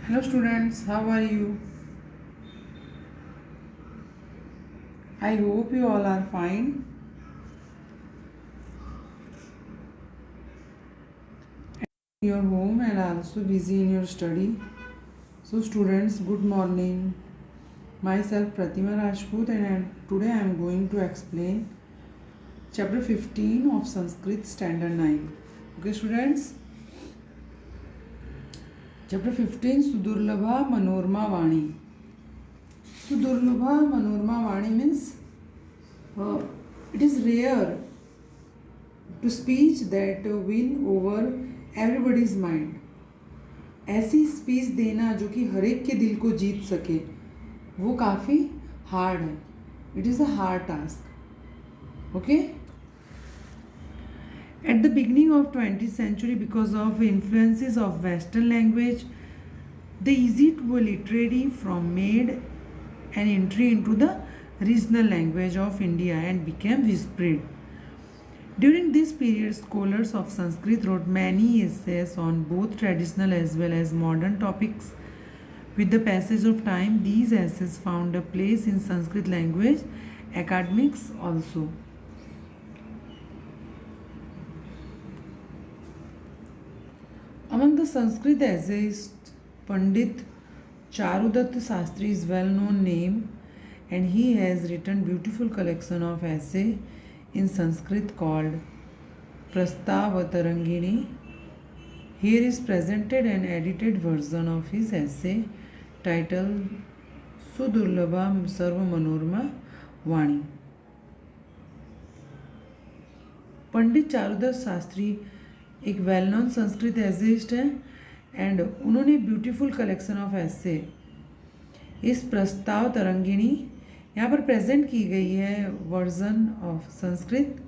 Hello students, how are you? I hope you all are fine. In your home and also busy in your study. So students, good morning. Myself Pratima Rajput and today I am going to explain chapter 15 of Sanskrit standard 9. Okay students? Chapter 15 Sudurlabha Manorma Vani. Sudurlabha Manorma Vani means it is rare to speech that win over everybody's mind. ऐसी speech देना जो कि हर एक के दिल को जीत सके वो काफ़ी हार्ड है. It is a hard task. Okay. At the beginning of 20th century, because of influences of Western language, the easy to literary from made an entry into the regional language of India and became whispered. During this period, scholars of Sanskrit wrote many essays on both traditional as well as modern topics. With the passage of time, these essays found a place in Sanskrit language academics also. Among the Sanskrit essayists, Pandit Charudatta Sastri is well-known name, and he has written beautiful collection of essay in Sanskrit called Prastavatarangini. Here is presented an edited version of his essay titled Sudurlabha Sarva Manorma Vani. पंडित चारुदास शास्त्री एक well known Sanskrit essayist हैं and उन्होंने beautiful collection of ऐसे इस प्रस्ताव तरंगिणी यहाँ पर present की गई है वर्जन ऑफ संस्कृत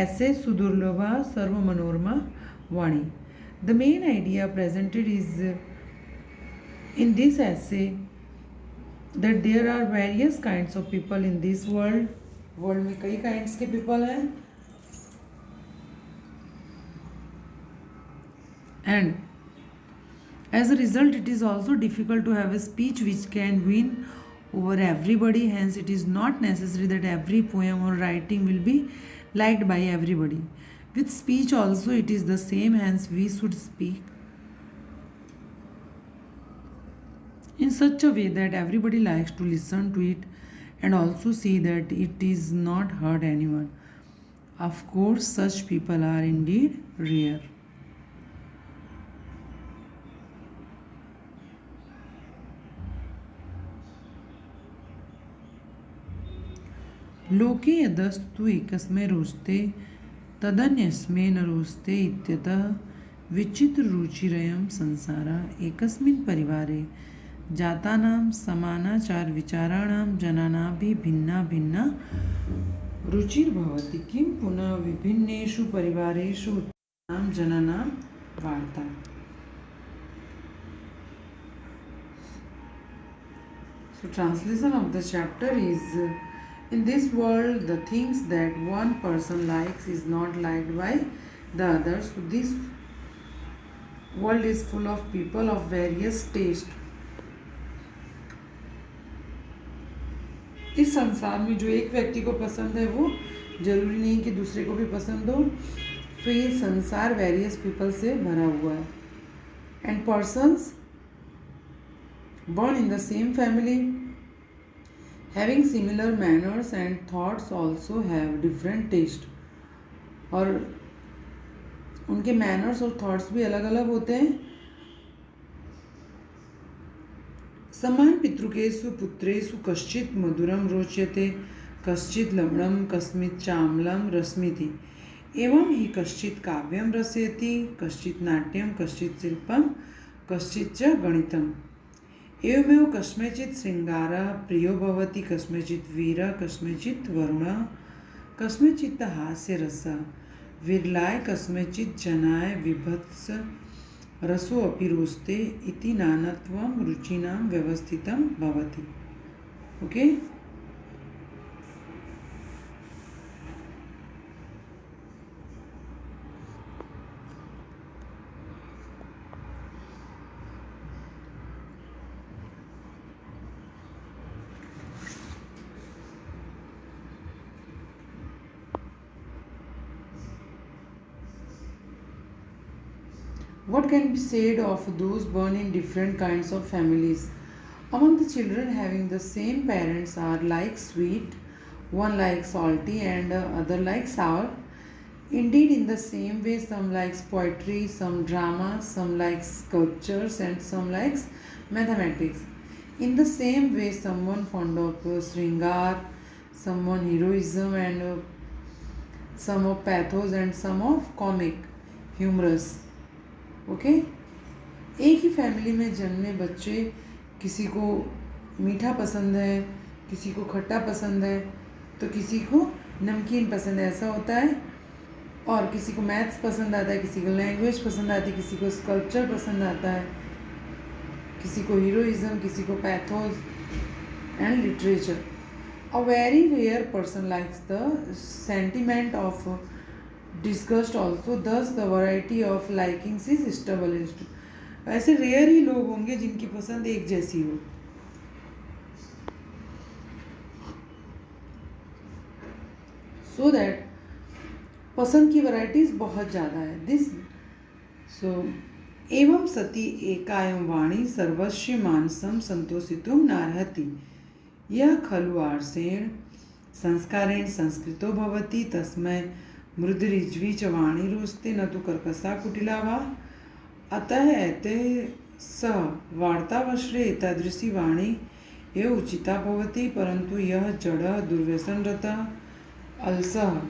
ऐसे सुदुर्लभा सर्व मनोरमा वाणी. The main idea presented is in this essay that there are various kinds of people in this world में कई काइंड्स के पीपल हैं. And as a result, it is also difficult to have a speech which can win over everybody. Hence, it is not necessary that every poem or writing will be liked by everybody. With speech also, it is the same. Hence, we should speak in such a way that everybody likes to listen to it and also see that it is not hurt anyone. Of course, such people are indeed rare. लोके यदस्तु एकस्मै रोचते तदन्यस्मै न रोचते इत्यतः विचित्ररुचिरयं संसारः एकस्मिन् परिवारे जातानां समानाचार विचाराणां जनानां भिन्ना भिन्ना रुचिर्भवति किं पुनः विभिन्नेषु परिवारेषु उत्पन्नानां जनानां वार्ता. So translation of the chapter is in this world, the things that one person likes is not liked by the others. So this world is full of people of various taste. इस संसार में जो एक व्यक्ति को पसंद है वो जरूरी नहीं कि दूसरे को भी पसंद हो. तो ये संसार वेरियस पीपल से भरा हुआ है. And persons born in the same family having similar manners and thoughts also have different taste. और उनके manners और thoughts भी अलग अलग होते हैं. समान पितृकेषु पुत्रेषु कश्चित् मधुरं रोचते कश्चित् लवणं कस्मित् चाम्लं रसमिति एवं हि कश्चित् काव्यं रसयति कश्चित् नाट्यं कश्चित् शिल्पं कश्चित् च गणितम्. एवमेव कस्मैचित् श्रृंगारः प्रियो भवति कस्मैचित् वीरः कस्मैचित् वरुणः कस्मैचित् हास्यरसः विरलाय कस्मैचित् जनाय विभत्स रसो अपि रोचते इति नानात्वं रुचिनां व्यवस्थितं भवति. Okay. What can be said of those born in different kinds of families? Among the children having the same parents are like sweet, one likes salty and other likes sour. Indeed, in the same way, some likes poetry, some drama, some likes sculptures, and some likes mathematics. In the same way, someone fond of Sringar, someone heroism, and some of pathos, and some of comic, humorous. Okay एक ही family में जन्मे बच्चे किसी को मीठा पसंद है, किसी को खट्टा पसंद है, तो किसी को नमकीन पसंद है, ऐसा होता है। और किसी को मैथ्स पसंद आता है, किसी को लैंग्वेज पसंद आती है, किसी को स्कल्पचर पसंद आता है, किसी को हीरोइज्म, किसी को pathos and literature. A very rare person likes the sentiment of disgust also, thus the variety of likings is established. ऐसे रेयर ही लोग होंगे जिनकी पसंद एक जैसी हो। सो दैट पसंद की वैरायटीज बहुत ज़्यादा है। दिस सो एवं सती एकायं वाणी सर्वस्य मानसं संतोषितुं नार्हति, यः खलु आर्षेण संस्कारेण संस्कृतो भवति तस्मै मृदुरिज्वी च वाणीरुस्ते न तु कर्कशा कुटिला वा। अतः एते सह वार्तावसरे एतादृशी वाणी एव उचिता भवति, परंतु यह जड़ः दुर्व्यसनरतः अलसः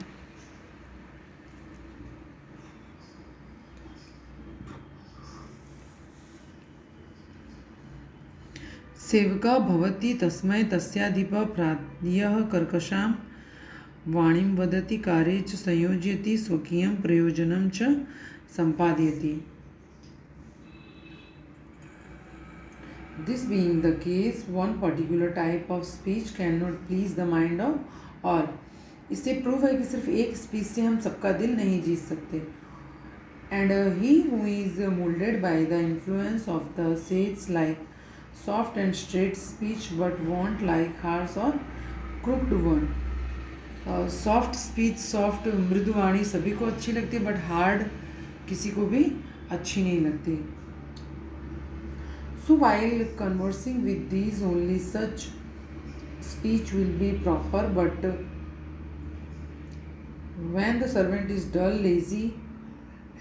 सेवका भवति तस्मै तस्याधिपः प्रायः कर्कशां वाणीं वदति, कार्ये च संयोजयति, स्वकीयं प्रयोजनं च सम्पादयति। This being the case, one particular type of speech cannot please the mind of all. इससे प्रूव है कि सिर्फ एक स्पीच से हम सबका दिल नहीं जीत सकते। And he who is molded by the influence of the sages like soft and straight speech but won't like harsh or crooked one. Soft speech, soft मृदुवाणी सभी को अच्छी लगती है, बट हार्ड किसी को भी अच्छी नहीं लगती। So while conversing with these, only such speech will be proper, but when the servant is dull, lazy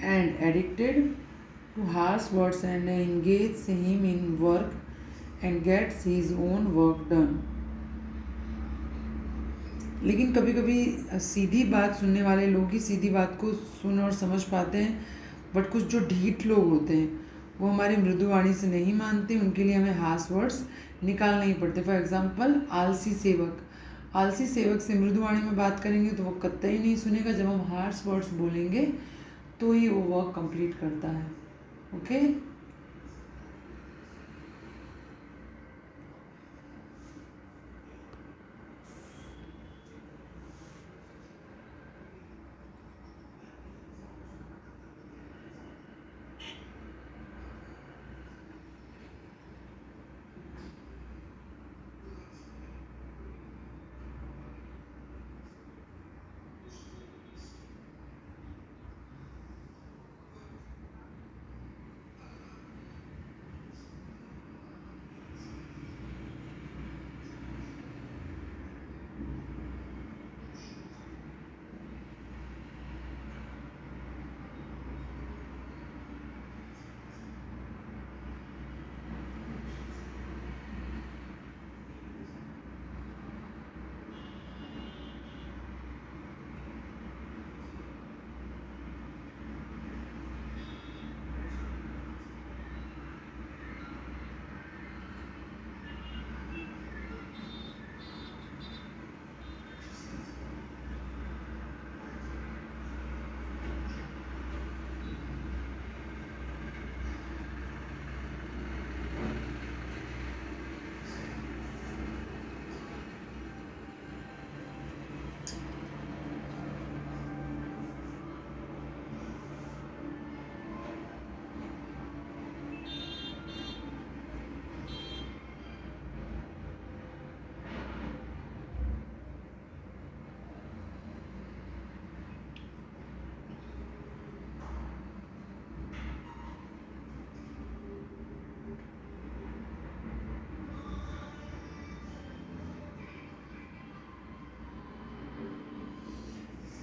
and addicted to harsh words and engages him in work and gets his own work done. लेकिन कभी कभी सीधी बात सुनने वाले लोग ही सीधी बात को सुन और समझ पाते हैं, बट कुछ जो ढीठ लोग होते हैं वो हमारी मृदुवाणी से नहीं मानते, उनके लिए हमें हार्श वर्ड्स निकालना ही पड़ते। फॉर एग्जांपल आलसी सेवक, आलसी सेवक से मृदुवाणी में बात करेंगे तो वो कतई नहीं सुनेगा, जब हम हार्श वर्ड्स बोलेंगे तो ही वो वर्क कंप्लीट करता है। Okay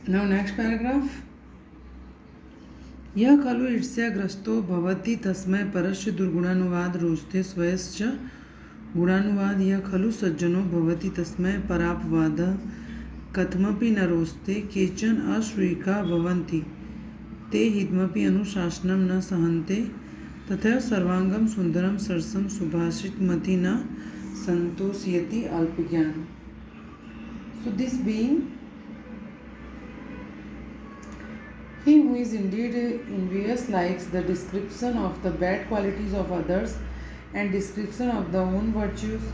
now next paragraph. यह खलु ईर्ष्याग्रस्तो भवति तस्मै परस्य दुर्गुणानुवाद रोचते स्वयश्च गुणानुवाद। यह खलु सज्जनो भवति तस्मै परापवादः कथमपि न रोचते। केचन अश्रूयिका भवन्ति ते हितमपि अनुशासनं न सहन्ते। तथैव सर्वांगं सुंदरं सरसं सुभाषितमति न संतोषयति अल्पज्ञान। So this being, he who is indeed envious likes the description of the bad qualities of others and description of the own virtues.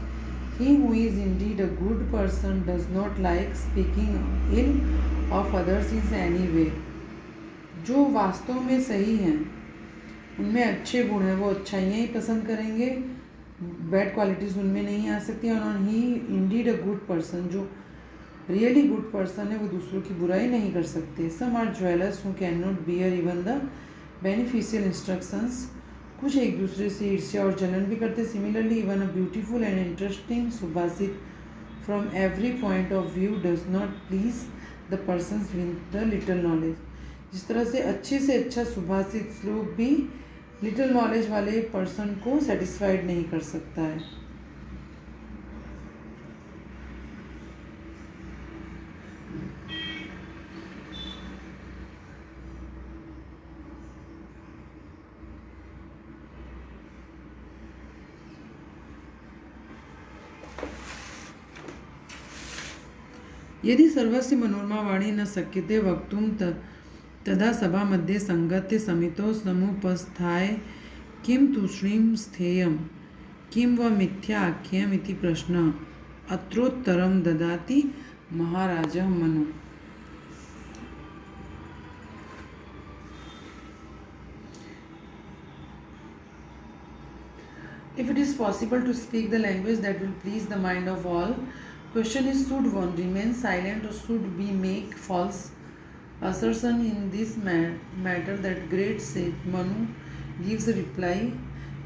He who is indeed a good person does not like speaking ill of others in any way. जो वास्तव में सही हैं, उनमें अच्छे गुण हैं, वो अच्छाइयाँ ही पसंद करेंगे, बैड क्वालिटीज़ उनमें नहीं आ सकती। और ही इंडीड अ गुड पर्सन, जो रियली गुड पर्सन है, वो दूसरों की बुराई नहीं कर सकते। Some are jealous who can not bear even the beneficial instructions. कुछ एक दूसरे से ईर्ष्या और जलन भी करते। Similarly even a beautiful and interesting सुभाषित from every point of view does not please the person with the little knowledge. जिस तरह से अच्छा सुभाषित श्लोक भी लिटिल नॉलेज वाले पर्सन को सेटिस्फाइड नहीं कर सकता है। यदि सर्वस्य मनोरमा वाणी न शक्यते वक्तुं तदा सभा मध्ये संगत्य समितो समुपस्थाय किं तूष्णीं स्थेयं किं व मिथ्या आख्यम् इति प्रश्नः अत्रोत्तरं ददाति महाराजः Manu. If it is possible to speak the language that will please the mind of all, question is, should one remain silent or should we make false assertion in this matter? That great sage Manu gives a reply.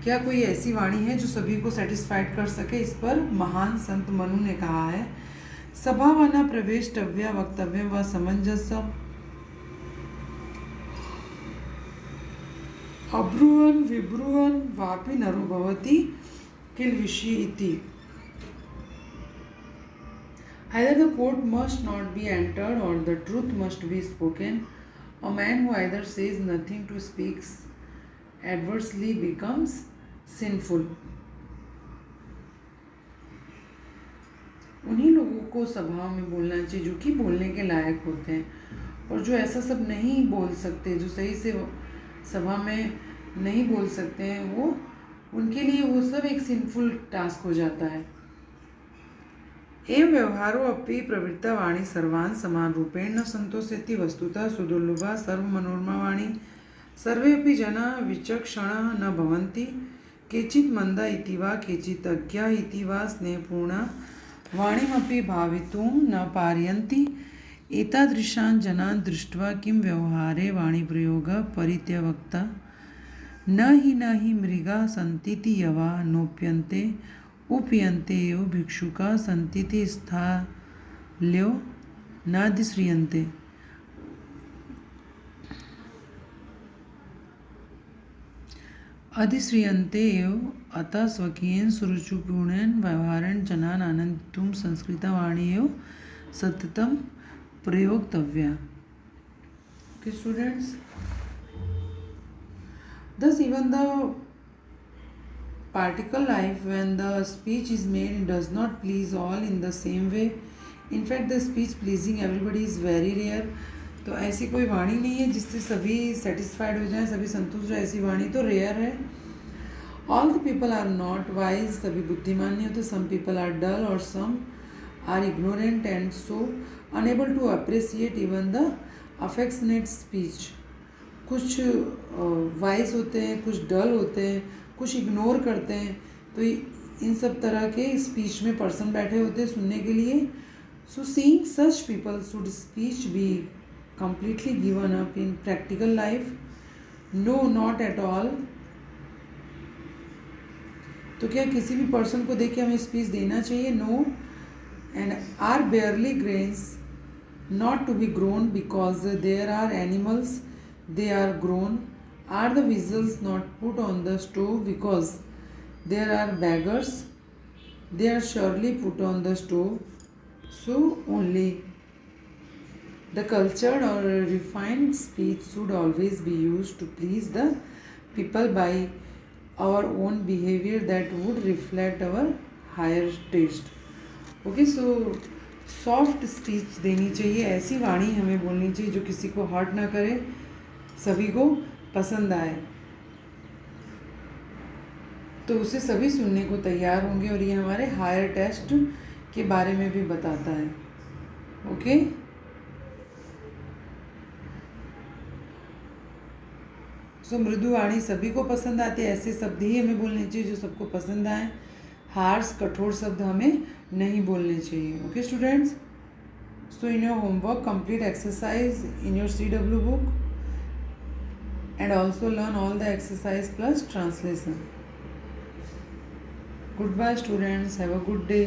क्या कोई ऐसी वाणी है जो सभी को satisfied कर सके? इस पर महान संत मनु ने कहा है, सभा व न प्रवेष्टव्या वक्तव्य व समंजस अब्रुवन् विब्रुवन् वापि नरो भवति किल विषय इति। Either the court must not be entered or the truth must be spoken. A man who either says nothing to speaks adversely becomes sinful. उन्हीं लोगों को सभा में बोलना चाहिए जो कि बोलने के लायक होते हैं, और जो ऐसा सब नहीं बोल सकते, जो सही से सभा में नहीं बोल सकते हैं, वो उनके लिए वो सब एक सिंफुल टास्क हो जाता है। एवं व्यवहारो अपि प्रवृत्ता वाणी सर्वान् समान रूपेण न संतोषयति। वस्तुतः सुदुर्लभा सर्वमनोरमा वाणी सर्वे अपि जना विचक्षणाः न भवन्ति। केचित् मंदा इति वा केचित् अज्ञा इति वा स्नेहपूर्णा वाणीमपि भावितुं न पारयन्ति। एतादृशान् जनान् दृष्ट्वा किं व्यवहारे वाणीप्रयोगः परित्यक्तः। न हि मृगाः सन्तीति यवा नोप्यन्ते उपयन्ते एव भिक्षुकाः सन्तीति स्थाल्यो नाधिश्रियन्ते। अधिश्रियन्ते एव। अतः स्वकीयेन सुरुचिपूर्णेन व्यवहारेण जनान् आनन्दितुं संस्कृता वाणी एव सततं प्रयोक्तव्या। Okay, students, thus even the particle life, when the speech is made, does not please all in the same way. In fact, the speech pleasing everybody is very rare. तो ऐसी कोई वाणी नहीं है जिससे सभी सेटिस्फाइड हो जाएं, सभी संतुष्ट हो। ऐसी वाणी तो रेयर है। All the people are not wise, सभी बुद्धिमान नहीं होते। सम पीपल आर डल और some are ignorant and so unable to appreciate even the affectionate speech. कुछ वाइज होते हैं, कुछ डल होते हैं, कुछ इग्नोर करते हैं। तो इन सब तरह के स्पीच में पर्सन बैठे होते हैं सुनने के लिए। So seeing such people should speech be completely given up in practical life? No, not at all. तो क्या किसी भी पर्सन को देख के हमें स्पीच देना चाहिए? No. And are barely grains not to be grown because there are animals they are grown. Are the whistles not put on the stove because there are beggars? They are surely put on the stove. So only the cultured or refined speech should always be used to please the people by our own behavior that would reflect our higher taste. Okay so soft speech देनी चाहिए, ऐसी वाणी हमें बोलनी चाहिए जो किसी को hurt ना करे, सभी को पसंद आए, तो उसे सभी सुनने को तैयार होंगे। और ये हमारे हायर टेस्ट के बारे में भी बताता है। ओके सो मृदु वाणी सभी को पसंद आती है, ऐसे शब्द ही हमें बोलने चाहिए जो सबको पसंद आए। हार्श कठोर शब्द हमें नहीं बोलने चाहिए। Okay students, so in your homework complete exercise in your CW book and also learn all the exercise plus translation. Goodbye students, have a good day.